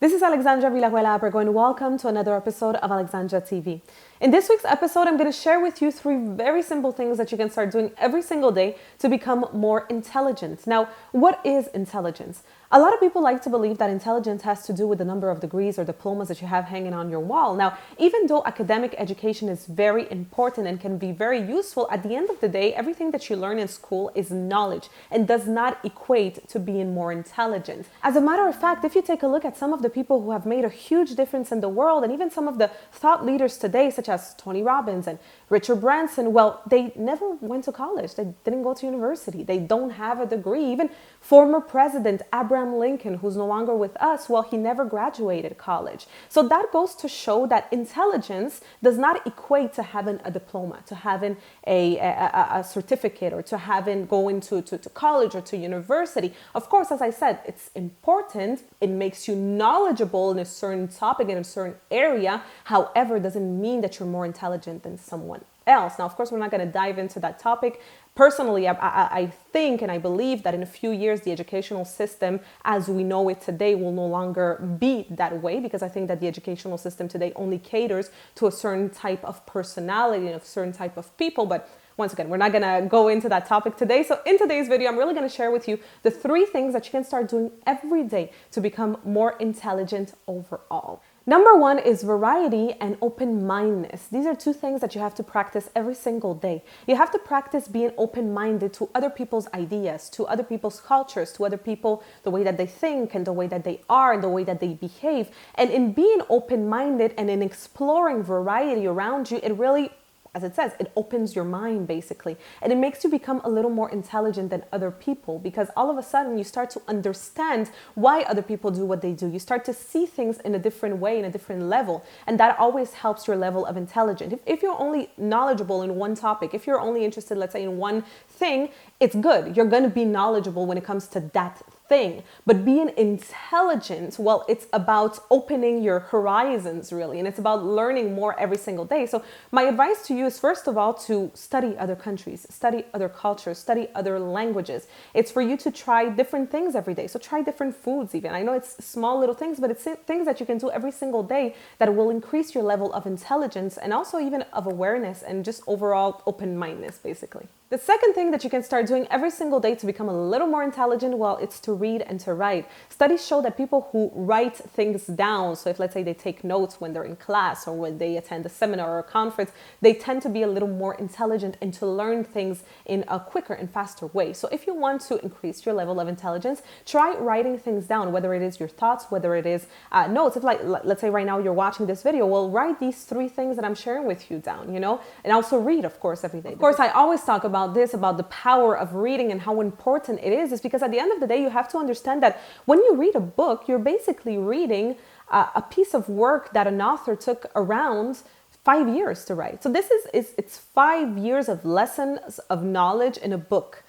This is Alexandra Villarroel Abrego and welcome to another episode of Alexandra TV. In this week's episode, I'm going to share with you 3 very simple things that you can start doing every single day to become more intelligent. Now, what is intelligence? A lot of people like to believe that intelligence has to do with the number of degrees or diplomas that you have hanging on your wall. Now, even though academic education is very important and can be very useful, at the end of the day, everything that you learn in school is knowledge and does not equate to being more intelligent. As a matter of fact, if you take a look at some of the people who have made a huge difference in the world and even some of the thought leaders today, such as Tony Robbins and Richard Branson, well, they never went to college. They didn't go to university. They don't have a degree. Even former President Abraham Lincoln, who's no longer with us, well, he never graduated college. So that goes to show that intelligence does not equate to having a diploma, to having a certificate, or to having going to college or to university. Of course, as I said, it's important. It makes you knowledgeable in a certain topic, in a certain area. However, it doesn't mean that you're more intelligent than someone else. Now, of course, we're not going to dive into that topic. Personally, I think and I believe that in a few years, the educational system as we know it today will no longer be that way, because I think that the educational system today only caters to a certain type of personality and a certain type of people. But once again, we're not going to go into that topic today. So in today's video, I'm really going to share with you the 3 things that you can start doing every day to become more intelligent overall. Number 1 is variety and open-mindedness. These are 2 things that you have to practice every single day. You have to practice being open-minded to other people's ideas, to other people's cultures, to other people, the way that they think and the way that they are and the way that they behave. And in being open-minded and in exploring variety around you, it really, as it says, it opens your mind basically. And it makes you become a little more intelligent than other people, because all of a sudden you start to understand why other people do what they do. You start to see things in a different way, in a different level. And that always helps your level of intelligence. If you're only knowledgeable in one topic, if you're only interested, let's say, in one thing, it's good. You're going to be knowledgeable when it comes to that thing. But being intelligent, well, it's about opening your horizons really, and it's about learning more every single day. So my advice to you is, first of all, to study other countries, study other cultures, study other languages. It's for you to try different things every day. So try different foods even. I know it's small little things, but it's things that you can do every single day that will increase your level of intelligence and also even of awareness and just overall open-mindedness basically. The second thing that you can start doing every single day to become a little more intelligent, well, it's to read and to write. Studies show that people who write things down, so if let's say they take notes when they're in class or when they attend a seminar or a conference, they tend to be a little more intelligent and to learn things in a quicker and faster way. So if you want to increase your level of intelligence, try writing things down, whether it is your thoughts, whether it is notes. If let's say right now you're watching this video, well, write these 3 things that I'm sharing with you down, and also read, of course, every day. Of course, I always talk about the power of reading and how important it is because at the end of the day, you have to understand that when you read a book, you're basically reading a piece of work that an author took around 5 years to write. So it's 5 years of lessons of knowledge in a book.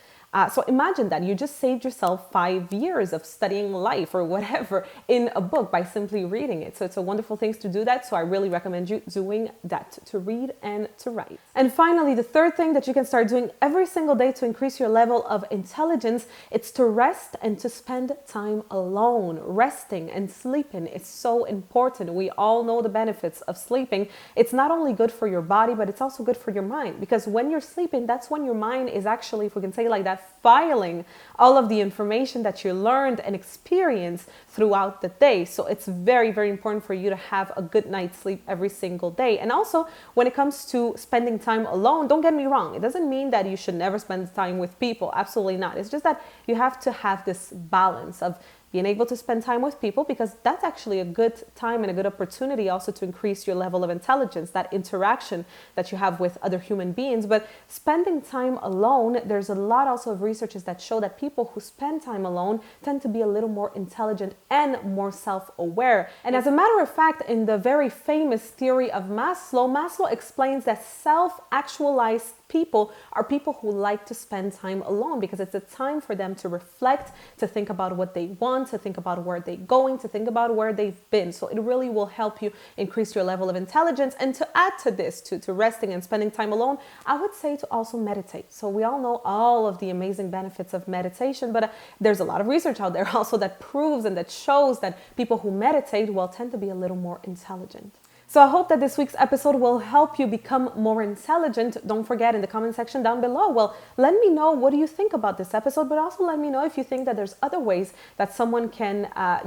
So imagine that you just saved yourself 5 years of studying life or whatever in a book by simply reading it. So it's a wonderful thing to do that. So I really recommend you doing that, to read and to write. And finally, the third thing that you can start doing every single day to increase your level of intelligence, it's to rest and to spend time alone. Resting and sleeping is so important. We all know the benefits of sleeping. It's not only good for your body, but it's also good for your mind, because when you're sleeping, that's when your mind is actually, if we can say it like that, filing all of the information that you learned and experienced throughout the day. So it's very, very important for you to have a good night's sleep every single day. And also, when it comes to spending time alone, don't get me wrong, it doesn't mean that you should never spend time with people. Absolutely not. It's just that you have to have this balance of being able to spend time with people, because that's actually a good time and a good opportunity also to increase your level of intelligence, that interaction that you have with other human beings. But spending time alone, there's a lot also of researches that show that people who spend time alone tend to be a little more intelligent and more self-aware. And as a matter of fact, in the very famous theory of Maslow explains that self-actualized people are people who like to spend time alone because it's a time for them to reflect, to think about what they want, on, to think about where they're going, to think about where they've been. So it really will help you increase your level of intelligence. And to add to this, to resting and spending time alone, I would say to also meditate. So we all know all of the amazing benefits of meditation, but there's a lot of research out there also that proves and that shows that people who meditate will tend to be a little more intelligent. So I hope that this week's episode will help you become more intelligent. Don't forget, in the comment section down below, well, let me know what do you think about this episode, but also let me know if you think that there's other ways that someone can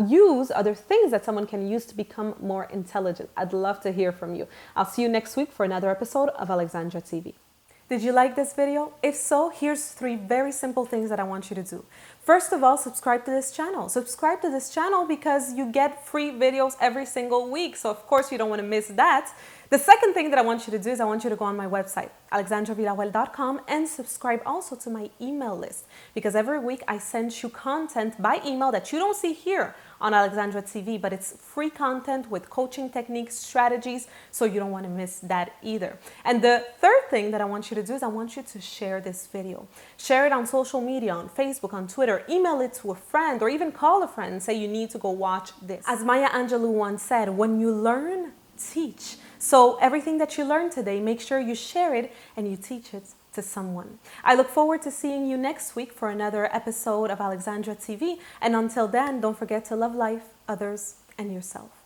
use, other things that someone can use to become more intelligent. I'd love to hear from you. I'll see you next week for another episode of Alexandra TV. Did you like this video? If so, here's 3 very simple things that I want you to do. First of all, subscribe to this channel. Subscribe to this channel because you get free videos every single week. So of course you don't want to miss that. The second thing that I want you to do is I want you to go on my website, alexandravillarroel.com, and subscribe also to my email list, because every week I send you content by email that you don't see here on Alexandra TV, but it's free content with coaching techniques, strategies, so you don't want to miss that either. And the third thing that I want you to do is I want you to share this video. Share it on social media, on Facebook, on Twitter, email it to a friend, or even call a friend and say you need to go watch this. As Maya Angelou once said, when you learn, teach. So everything that you learned today, make sure you share it and you teach it to someone. I look forward to seeing you next week for another episode of Alexandra TV. And until then, don't forget to love life, others, and yourself.